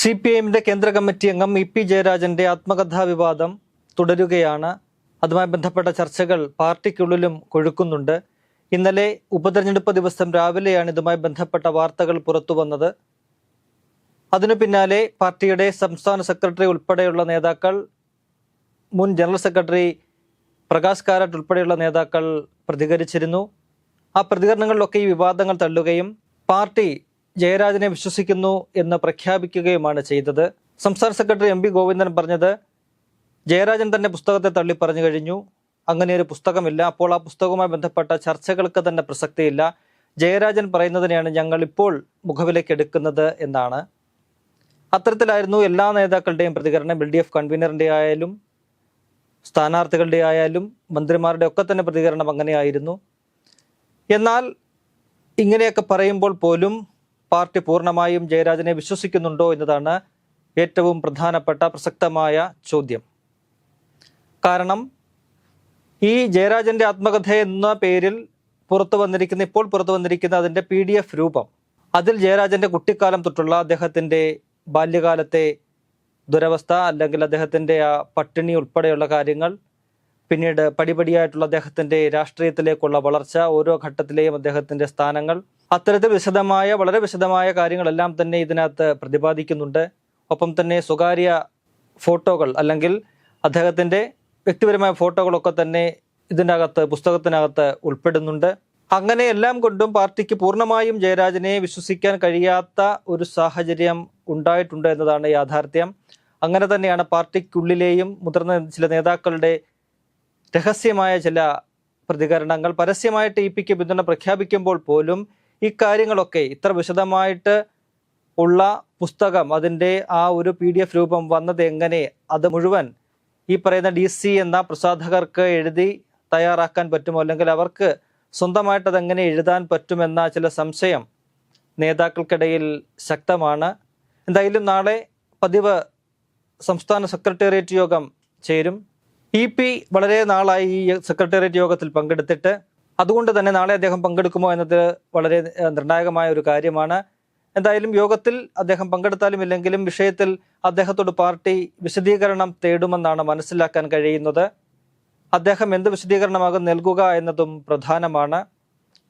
CPIഎമ്മിന്റെ കേന്ദ്ര കമ്മിറ്റി അംഗം ഇ.പി. ജയരാജന്റെ ആത്മകഥാ വിവാദം തുടരുകയാണ്. അതുമായി ബന്ധപ്പെട്ട ചർച്ചകൾ പാർട്ടിക്കുള്ളിലും കൊഴുക്കുന്നുണ്ട്. ഇന്നലെ ഉപതെരഞ്ഞെടുപ്പ് ദിവസം രാവിലെയാണ് ഇതുമായി ബന്ധപ്പെട്ട വാർത്തകൾ പുറത്തുവന്നത്. അതിനു പിന്നാലെ പാർട്ടിയുടെ സംസ്ഥാന സെക്രട്ടറി ഉൾപ്പെടെയുള്ള നേതാക്കൾ, മുൻ ജനറൽ സെക്രട്ടറി പ്രകാശ് കാരാട്ട് ഉൾപ്പെടെയുള്ള നേതാക്കൾ പ്രതികരിച്ചിരുന്നു. ആ പ്രതികരണങ്ങളിലൊക്കെ ഈ വിവാദങ്ങൾ തള്ളുകയും പാർട്ടി ജയരാജനെ വിശ്വസിക്കുന്നു എന്ന് പ്രഖ്യാപിക്കുകയുമാണ് ചെയ്തത്. സംസ്ഥാന സെക്രട്ടറി എം.വി. ഗോവിന്ദൻ പറഞ്ഞത്, ജയരാജൻ തന്നെ പുസ്തകത്തെ തള്ളി പറഞ്ഞു കഴിഞ്ഞു, അങ്ങനെ ഒരു പുസ്തകമില്ല, അപ്പോൾ ആ പുസ്തകവുമായി ബന്ധപ്പെട്ട ചർച്ചകൾക്ക് തന്നെ പ്രസക്തിയില്ല, ജയരാജൻ പറയുന്നതിനെയാണ് ഞങ്ങൾ ഇപ്പോൾ മുഖവിലേക്ക് എടുക്കുന്നത് എന്നാണ്. അത്തരത്തിലായിരുന്നു എല്ലാ നേതാക്കളുടെയും പ്രതികരണം. LDF കൺവീനറിൻ്റെ ആയാലും സ്ഥാനാർത്ഥികളുടെ ആയാലും മന്ത്രിമാരുടെ ഒക്കെ തന്നെ പ്രതികരണം അങ്ങനെയായിരുന്നു. എന്നാൽ ഇങ്ങനെയൊക്കെ പറയുമ്പോൾ പോലും പാർട്ടി പൂർണ്ണമായും ജയരാജനെ വിശ്വസിക്കുന്നുണ്ടോ എന്നതാണ് ഏറ്റവും പ്രധാനപ്പെട്ട പ്രസക്തമായ ചോദ്യം. കാരണം ഈ ജയരാജന്റെ ആത്മകഥ എന്ന പേരിൽ ഇപ്പോൾ പുറത്തു വന്നിരിക്കുന്ന അതിൻ്റെ PDF രൂപം, അതിൽ ജയരാജന്റെ കുട്ടിക്കാലം തൊട്ടുള്ള അദ്ദേഹത്തിൻ്റെ ബാല്യകാലത്തെ ദുരവസ്ഥ, അല്ലെങ്കിൽ അദ്ദേഹത്തിൻ്റെ ആ പട്ടിണി ഉൾപ്പെടെയുള്ള കാര്യങ്ങൾ, പിന്നീട് പടിപടിയായിട്ടുള്ള അദ്ദേഹത്തിൻ്റെ രാഷ്ട്രീയത്തിലേക്കുള്ള വളർച്ച, ഓരോ ഘട്ടത്തിലെയും അദ്ദേഹത്തിൻ്റെ സ്ഥാനങ്ങൾ, അത്തരത്തിൽ വളരെ വിശദമായ കാര്യങ്ങളെല്ലാം തന്നെ ഇതിനകത്ത് പ്രതിപാദിക്കുന്നുണ്ട്. ഒപ്പം തന്നെ സ്വകാര്യ ഫോട്ടോകൾ അല്ലെങ്കിൽ അദ്ദേഹത്തിൻ്റെ വ്യക്തിപരമായ ഫോട്ടോകളൊക്കെ തന്നെ പുസ്തകത്തിനകത്ത് ഉൾപ്പെടുന്നുണ്ട്. അങ്ങനെ എല്ലാം കൊണ്ടും പാർട്ടിക്ക് പൂർണ്ണമായും ജയരാജനെ വിശ്വസിക്കാൻ കഴിയാത്ത ഒരു സാഹചര്യം ഉണ്ടായിട്ടുണ്ട് എന്നതാണ് യാഥാർത്ഥ്യം. അങ്ങനെ തന്നെയാണ് പാർട്ടിക്കുള്ളിലെയും മുതിർന്ന ചില നേതാക്കളുടെ രഹസ്യമായ ചില പ്രതികരണങ്ങൾ. പരസ്യമായിട്ട് ഇ.പിക്ക് പിന്തുണ പ്രഖ്യാപിക്കുമ്പോൾ പോലും ഇക്കാര്യങ്ങളൊക്കെ, ഇത്ര വിശദമായിട്ട് ഉള്ള പുസ്തകം, അതിൻ്റെ ആ ഒരു PDF രൂപം വന്നത് എങ്ങനെ, അത് മുഴുവൻ ഈ പറയുന്ന DC എന്ന പ്രസാധകർക്ക് എഴുതി തയ്യാറാക്കാൻ പറ്റുമോ, അല്ലെങ്കിൽ അവർക്ക് സ്വന്തമായിട്ട് അതെങ്ങനെ എഴുതാൻ പറ്റുമെന്ന ചില സംശയം നേതാക്കൾക്കിടയിൽ ശക്തമാണ്. എന്തായാലും നാളെ പതിവ് സംസ്ഥാന സെക്രട്ടേറിയറ്റ് യോഗം ചേരും. ഇ.പി. വളരെ നാളായി ഈ സെക്രട്ടേറിയറ്റ് യോഗത്തിൽ പങ്കെടുത്തിട്ട്, അതുകൊണ്ട് തന്നെ നാളെ അദ്ദേഹം പങ്കെടുക്കുമോ എന്നത് വളരെ നിർണായകമായ ഒരു കാര്യമാണ്. എന്തായാലും യോഗത്തിൽ അദ്ദേഹം പങ്കെടുത്താലും ഇല്ലെങ്കിലും വിഷയത്തിൽ അദ്ദേഹത്തോട് പാർട്ടി വിശദീകരണം തേടുമെന്നാണ് മനസ്സിലാക്കാൻ കഴിയുന്നത്. അദ്ദേഹം എന്ത് വിശദീകരണമാകും നൽകുക എന്നതും പ്രധാനമാണ്.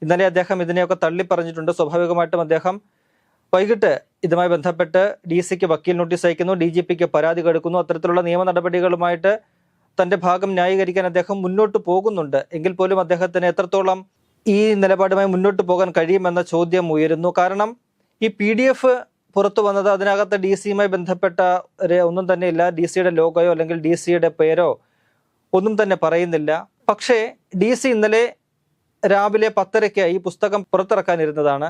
ഇന്നലെ അദ്ദേഹം ഇതിനെയൊക്കെ തള്ളിപ്പറഞ്ഞിട്ടുണ്ട്. സ്വാഭാവികമായിട്ടും അദ്ദേഹം വൈകിട്ട് ഇതുമായി ബന്ധപ്പെട്ട് DC-ക്ക് വക്കീൽ നോട്ടീസ് അയക്കുന്നു, DGP-ക്ക് പരാതി കൊടുക്കുന്നു. അത്തരത്തിലുള്ള നിയമ നടപടികളുമായിട്ട് തൻ്റെ ഭാഗം ന്യായീകരിക്കാൻ അദ്ദേഹം മുന്നോട്ട് പോകുന്നുണ്ട്. എങ്കിൽ പോലും അദ്ദേഹത്തിന് എത്രത്തോളം ഈ നിലപാടുമായി മുന്നോട്ട് പോകാൻ കഴിയുമെന്ന ചോദ്യം ഉയരുന്നു. കാരണം ഈ PDF പുറത്തു വന്നത്, അതിനകത്ത് DC-യുമായി ബന്ധപ്പെട്ട ഒന്നും തന്നെ ഇല്ല. DC-യുടെ ലോഗോയോ അല്ലെങ്കിൽ DC-യുടെ പേരോ ഒന്നും തന്നെ പറയുന്നില്ല. പക്ഷേ DC ഇന്നലെ രാവിലെ 10:30 ഈ പുസ്തകം പുറത്തിറക്കാനിരുന്നതാണ്.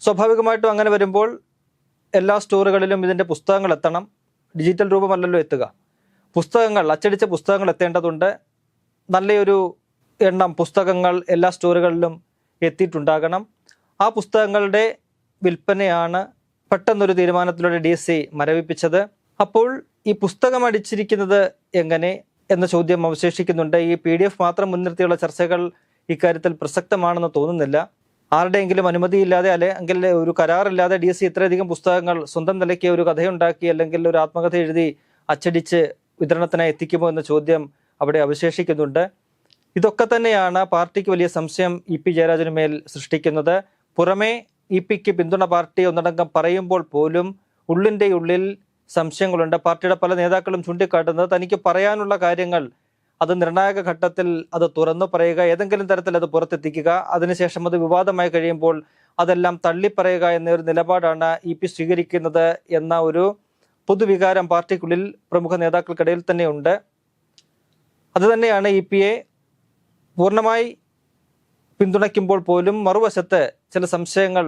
സ്വാഭാവികമായിട്ടും അങ്ങനെ വരുമ്പോൾ എല്ലാ സ്റ്റോറുകളിലും ഇതിൻ്റെ പുസ്തകങ്ങൾ എത്തണം. ഡിജിറ്റൽ രൂപമല്ലല്ലോ എത്തുക. അച്ചടിച്ച പുസ്തകങ്ങൾ എത്തേണ്ടതുണ്ട്. നല്ലൊരു എണ്ണം പുസ്തകങ്ങൾ എല്ലാ സ്റ്റോറുകളിലും എത്തിയിട്ടുണ്ടാകണം. ആ പുസ്തകങ്ങളുടെ വിൽപ്പനയാണ് പെട്ടെന്നൊരു തീരുമാനത്തിലൂടെ DC മരവിപ്പിച്ചത്. അപ്പോൾ ഈ പുസ്തകം അടിച്ചിരിക്കുന്നത് എങ്ങനെ എന്ന ചോദ്യം അവശേഷിക്കുന്നുണ്ട്. ഈ PDF മാത്രം മുൻനിർത്തിയുള്ള ചർച്ചകൾ ഇക്കാര്യത്തിൽ പ്രസക്തമാണെന്ന് തോന്നുന്നില്ല. ആരുടെയെങ്കിലും അനുമതിയില്ലാതെ അല്ലെങ്കിൽ ഒരു കരാറില്ലാതെ DC ഇത്രയധികം പുസ്തകങ്ങൾ സ്വന്തം നിലയ്ക്ക് ഒരു കഥയുണ്ടാക്കി അല്ലെങ്കിൽ ഒരു ആത്മകഥ എഴുതി അച്ചടിച്ച് വിതരണത്തിനായി എത്തിക്കുമോ എന്ന ചോദ്യം അവിടെ അവശേഷിക്കുന്നുണ്ട്. ഇതൊക്കെ തന്നെയാണ് പാർട്ടിക്ക് വലിയ സംശയം ഇ.പി. ജയരാജന് മേൽ സൃഷ്ടിക്കുന്നത്. പുറമെ ഇ.പിക്ക് പിന്തുണ പാർട്ടി ഒന്നടങ്കം പറയുമ്പോൾ പോലും ഉള്ളിൻ്റെ ഉള്ളിൽ സംശയങ്ങളുണ്ട്. പാർട്ടിയുടെ പല നേതാക്കളും ചൂണ്ടിക്കാട്ടുന്നത്, തനിക്ക് പറയാനുള്ള കാര്യങ്ങൾ അത് നിർണായക ഘട്ടത്തിൽ അത് തുറന്നു പറയുക, ഏതെങ്കിലും തരത്തിൽ അത് പുറത്തെത്തിക്കുക, അതിനുശേഷം അത് വിവാദമായി കഴിയുമ്പോൾ അതെല്ലാം തള്ളിപ്പറയുക എന്നൊരു നിലപാടാണ് ഇ.പി സ്വീകരിക്കുന്നത് എന്ന ഒരു പൊതുവികാരം പാർട്ടിക്കുള്ളിൽ പ്രമുഖ നേതാക്കൾക്കിടയിൽ തന്നെയുണ്ട്. അതുതന്നെയാണ് ഇ.പിയെ പൂർണ്ണമായി പിന്തുണയ്ക്കുമ്പോൾ പോലും മറുവശത്ത് ചില സംശയങ്ങൾ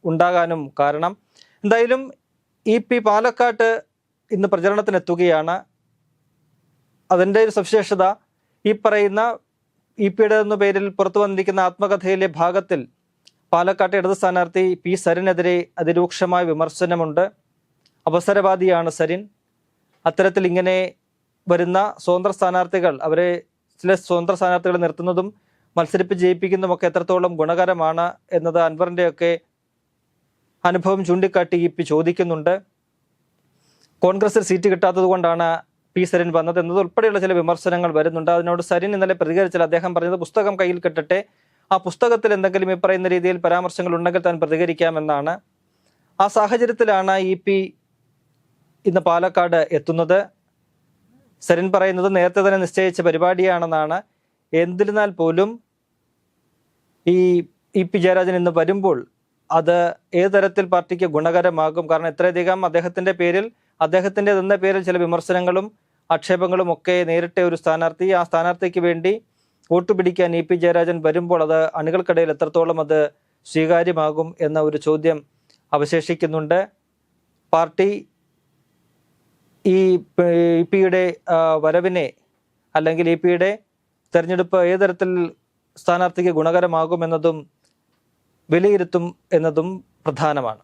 ഉണ്ടാകാനും കാരണം. എന്തായാലും ഇ.പി പാലക്കാട്ട് ഇന്ന് പ്രചരണത്തിനെത്തുകയാണ്. അതിൻ്റെ ഒരു സവിശേഷത, ഈ പറയുന്ന ഇ.പിയുടെ എന്ന പേരിൽ പുറത്തു വന്നിരിക്കുന്ന ആത്മകഥയിലെ ഭാഗത്തിൽ പാലക്കാട്ടെ ഇടത് സ്ഥാനാർത്ഥി പി സരിനെതിരെ അതിരൂക്ഷമായ വിമർശനമുണ്ട്. അവസരവാദിയാണ് സരിൻ. അത്തരത്തിൽ ഇങ്ങനെ വരുന്ന സ്വതന്ത്ര സ്ഥാനാർത്ഥികൾ, ചില സ്വതന്ത്ര സ്ഥാനാർത്ഥികളെ നിർത്തുന്നതും മത്സരിപ്പിച്ച് ജയിപ്പിക്കുന്നതുമൊക്കെ എത്രത്തോളം ഗുണകരമാണ് എന്നത് അൻവറിൻ്റെയൊക്കെ അനുഭവം ചൂണ്ടിക്കാട്ടി ഇ.പി ചോദിക്കുന്നുണ്ട്. കോൺഗ്രസിൽ സീറ്റ് കിട്ടാത്തത് കൊണ്ടാണ് പി സരിൻ വന്നത് എന്നതുൾപ്പെടെയുള്ള ചില വിമർശനങ്ങൾ വരുന്നുണ്ട്. അതിനോട് സരിൻ ഇന്നലെ പ്രതികരിച്ചാൽ അദ്ദേഹം പറഞ്ഞത് പുസ്തകം കയ്യിൽ കിട്ടട്ടെ, ആ പുസ്തകത്തിൽ എന്തെങ്കിലും ഈ പറയുന്ന രീതിയിൽ പരാമർശങ്ങൾ ഉണ്ടെങ്കിൽ താൻ പ്രതികരിക്കാമെന്നാണ്. ആ സാഹചര്യത്തിലാണ് EP ഇന്ന് പാലക്കാട് എത്തുന്നത്. സരിൻ പറയുന്നത് നേരത്തെ തന്നെ നിശ്ചയിച്ച പരിപാടിയാണെന്നാണ്. എന്നിരുന്നാൽ പോലും ഈ EP ജയരാജൻ ഇന്ന് വരുമ്പോൾ അത് ഏത് തരത്തിൽ പാർട്ടിക്ക് ഗുണകരമാകും? കാരണം ഇത്രയധികം അദ്ദേഹത്തിൻ്റെ എന്ന പേരിൽ ചില വിമർശനങ്ങളും ആക്ഷേപങ്ങളും ഒക്കെ നേരിട്ട ഒരു സ്ഥാനാർത്ഥി, ആ സ്ഥാനാർത്ഥിക്ക് വേണ്ടി വോട്ട് പിടിക്കാൻ EP ജയരാജൻ വരുമ്പോൾ അത് അണികൾക്കിടയിൽ എത്രത്തോളം അത് സ്വീകാര്യമാകും എന്ന ഒരു ചോദ്യം അവശേഷിക്കുന്നുണ്ട്. പാർട്ടി ഈ EP-യുടെ വരവിനെ അല്ലെങ്കിൽ EP-യുടെ തെരഞ്ഞെടുപ്പ് ഏത് തരത്തിൽ സ്ഥാനാർത്ഥിക്ക് ഗുണകരമാകുമെന്നതും വിലയിരുത്തും എന്നതും പ്രധാനമാണ്.